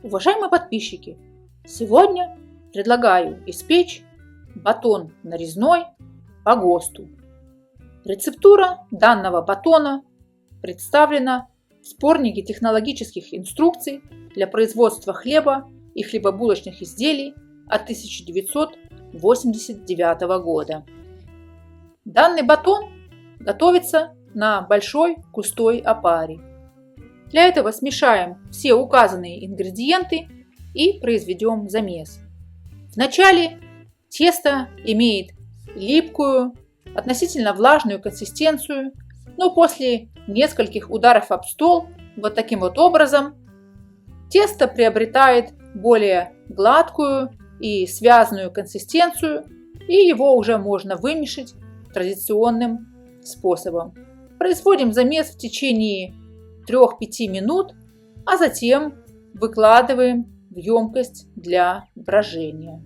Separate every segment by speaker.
Speaker 1: Уважаемые подписчики, сегодня предлагаю испечь батон нарезной по ГОСТу. Рецептура данного батона представлена в сборнике технологических инструкций для производства хлеба и хлебобулочных изделий от 1989 года. Данный батон готовится на большой густой опаре. Для этого смешаем все указанные ингредиенты и произведем замес. Вначале тесто имеет липкую, относительно влажную консистенцию, но после нескольких ударов об стол вот таким вот образом тесто приобретает более гладкую и связанную консистенцию, и его уже можно вымешать традиционным способом. Производим замес в течение 3-5 минут, а затем выкладываем в емкость для брожения.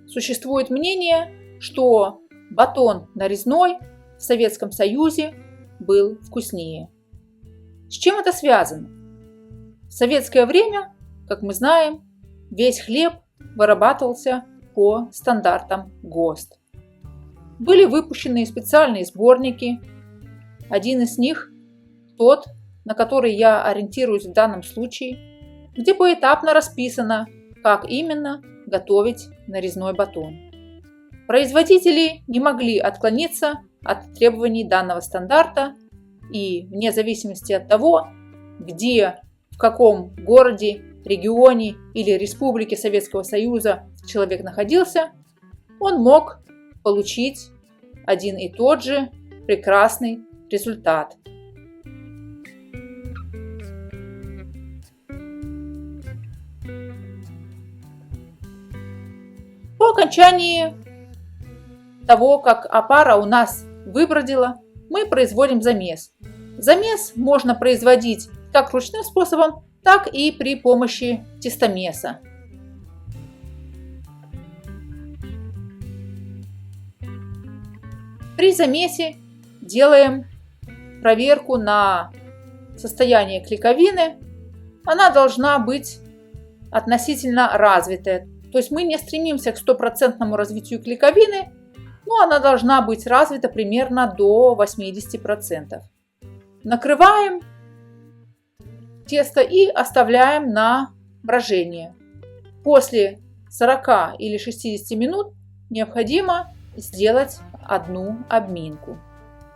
Speaker 1: Существует мнение, что батон нарезной в Советском Союзе был вкуснее. С чем это связано? В советское время, как мы знаем, весь хлеб вырабатывался по стандартам ГОСТ. Были выпущены специальные сборники. Один из них, тот, на который я ориентируюсь в данном случае, где поэтапно расписано, как именно готовить нарезной батон. Производители не могли отклониться от требований данного стандарта, и вне зависимости от того, где, в каком городе, регионе или республике Советского Союза человек находился, он мог получить один и тот же прекрасный результат. По окончании того, как опара у нас выбродила, мы производим замес. Замес можно производить как ручным способом, так и при помощи тестомеса. При замесе делаем проверку на состояние клейковины. Она должна быть относительно развитая. То есть мы не стремимся к 100% развитию клейковины, но она должна быть развита примерно до 80%. Накрываем тесто и оставляем на брожение. После 40 или 60 минут необходимо сделать одну обминку.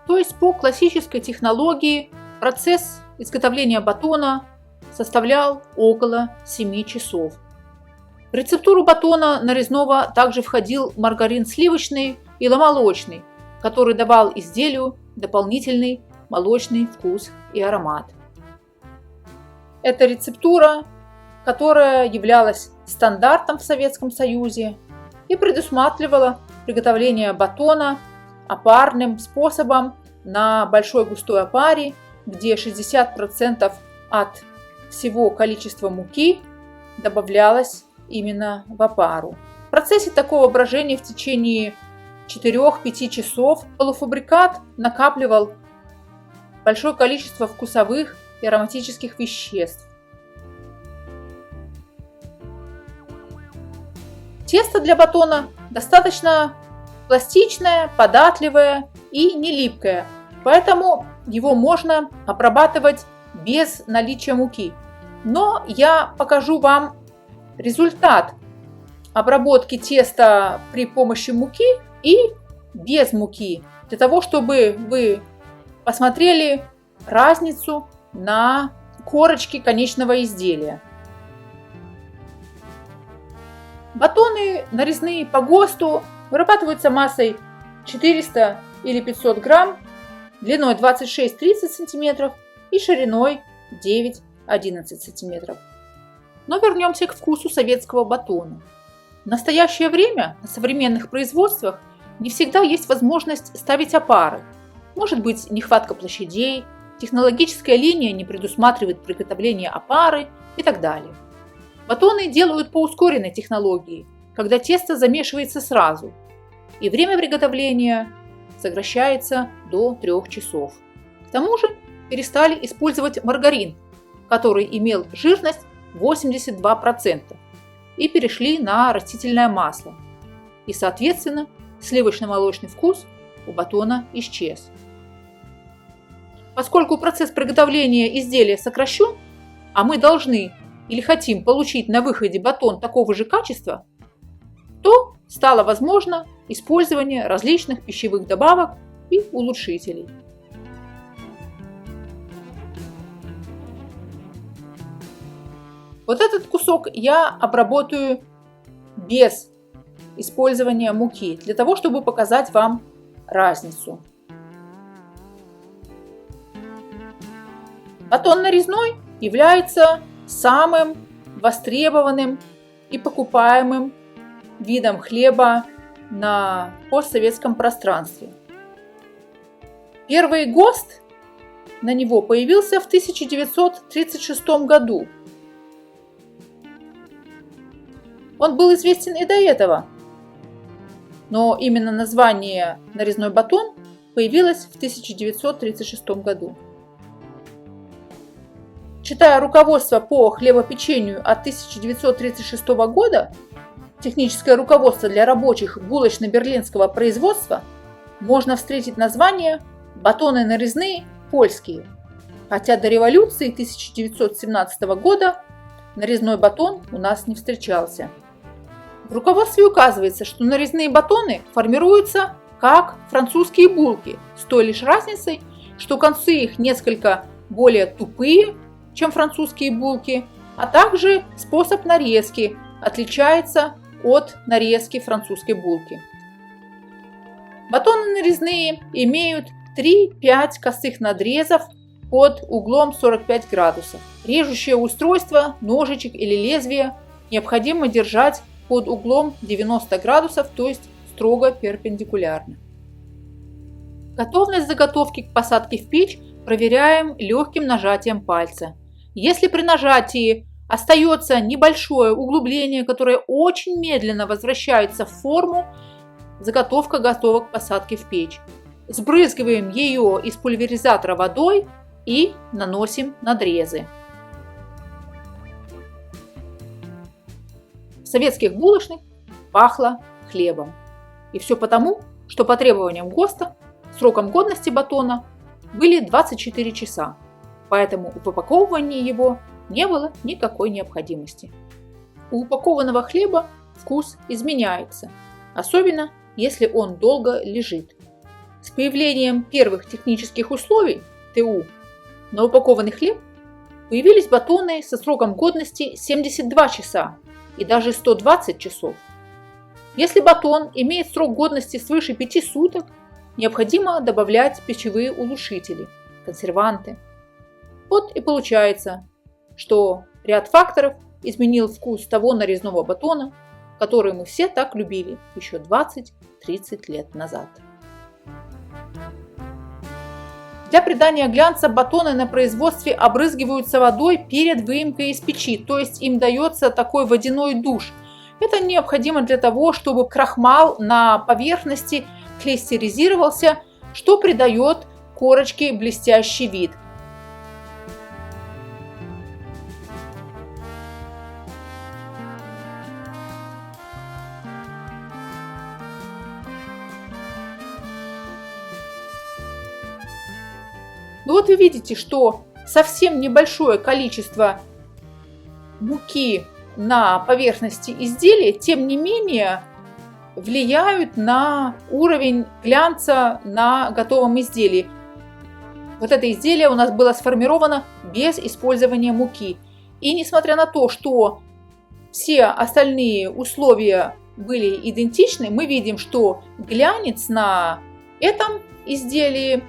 Speaker 1: То есть по классической технологии процесс изготовления батона составлял около 7 часов. В рецептуру батона нарезного также входил маргарин сливочный и молочный, который давал изделию дополнительный молочный вкус и аромат. Эта рецептура, которая являлась стандартом в Советском Союзе и предусматривала приготовление батона опарным способом на большой густой опаре, где 60% от всего количества муки добавлялось именно в опару. В процессе такого брожения в течение 4-5 часов полуфабрикат накапливал большое количество вкусовых и ароматических веществ. Тесто для батона достаточно пластичное, податливое и не липкое, поэтому его можно обрабатывать без наличия муки. Но я покажу вам результат обработки теста при помощи муки и без муки, для того, чтобы вы посмотрели разницу на корочке конечного изделия. Батоны нарезные по ГОСТу вырабатываются массой 400 или 500 грамм, длиной 26-30 см и шириной 9-11 см. Но вернемся к вкусу советского батона. В настоящее время на современных производствах не всегда есть возможность ставить опары. Может быть нехватка площадей, технологическая линия не предусматривает приготовление опары и так далее. Батоны делают по ускоренной технологии, когда тесто замешивается сразу, и время приготовления сокращается до 3 часов. К тому же перестали использовать маргарин, который имел жирность 82%, и перешли на растительное масло. И, соответственно, сливочно-молочный вкус у батона исчез. Поскольку процесс приготовления изделия сокращен, а мы должны или хотим получить на выходе батон такого же качества, то стало возможно использование различных пищевых добавок и улучшителей. Вот этот кусок я обработаю без использования муки, для того, чтобы показать вам разницу. Батон нарезной является самым востребованным и покупаемым видом хлеба на постсоветском пространстве. Первый ГОСТ на него появился в 1936 году. Он был известен и до этого, но именно название нарезной батон появилось в 1936 году. Читая руководство по хлебопечению от 1936 года, техническое руководство для рабочих булочно-берлинского производства, можно встретить название «батоны нарезные польские», хотя до революции 1917 года нарезной батон у нас не встречался. В руководстве указывается, что нарезные батоны формируются как французские булки, с той лишь разницей, что концы их несколько более тупые, чем французские булки, а также способ нарезки отличается от нарезки французской булки. Батоны нарезные имеют 3-5 косых надрезов под углом 45 градусов. Режущее устройство, ножичек или лезвие необходимо держать под углом 90 градусов, то есть строго перпендикулярно. Готовность заготовки к посадке в печь проверяем легким нажатием пальца. Если при нажатии остается небольшое углубление, которое очень медленно возвращается в форму, заготовка готова к посадке в печь. Сбрызгиваем ее из пульверизатора водой и наносим надрезы. В советских булочных пахло хлебом. И все потому, что по требованиям ГОСТа сроком годности батона были 24 часа. Поэтому в упаковывании его не было никакой необходимости. У упакованного хлеба вкус изменяется, особенно если он долго лежит. С появлением первых технических условий ТУ на упакованный хлеб появились батоны со сроком годности 72 часа и даже 120 часов. Если батон имеет срок годности свыше 5 суток, необходимо добавлять пищевые улучшители, консерванты. Вот и получается, что ряд факторов изменил вкус того нарезного батона, который мы все так любили еще 20-30 лет назад. Для придания глянца батоны на производстве обрызгиваются водой перед выемкой из печи, то есть им дается такой водяной душ. Это необходимо для того, чтобы крахмал на поверхности клейстеризировался, что придает корочке блестящий вид. Ну вот вы видите, что совсем небольшое количество муки на поверхности изделия, тем не менее, влияют на уровень глянца на готовом изделии. Вот это изделие у нас было сформировано без использования муки. И несмотря на то, что все остальные условия были идентичны, мы видим, что глянец на этом изделии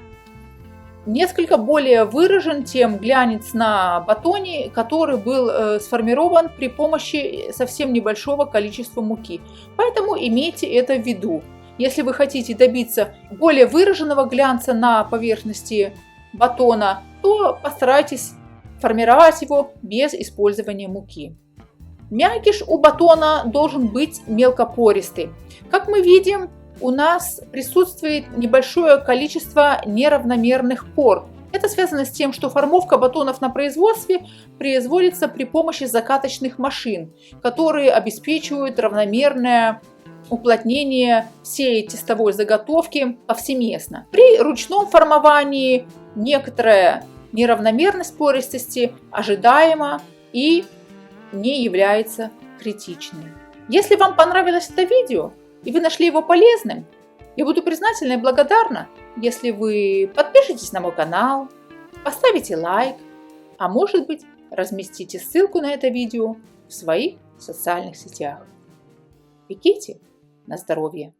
Speaker 1: несколько более выражен, чем глянец на батоне, который был сформирован при помощи совсем небольшого количества муки. Поэтому имейте это в виду. Если вы хотите добиться более выраженного глянца на поверхности батона, то постарайтесь формировать его без использования муки. Мякиш у батона должен быть мелкопористый. Как мы видим, у нас присутствует небольшое количество неравномерных пор, Это связано с тем, что формовка батонов на производстве производится при помощи закаточных машин, которые обеспечивают равномерное уплотнение всей тестовой заготовки повсеместно. При ручном формовании некоторая неравномерность пористости ожидаема и не является критичной. Если вам понравилось это видео и вы нашли его полезным, я буду признательна и благодарна, если вы подпишитесь на мой канал, поставите лайк, а может быть, разместите ссылку на это видео в своих социальных сетях. Пеките на здоровье!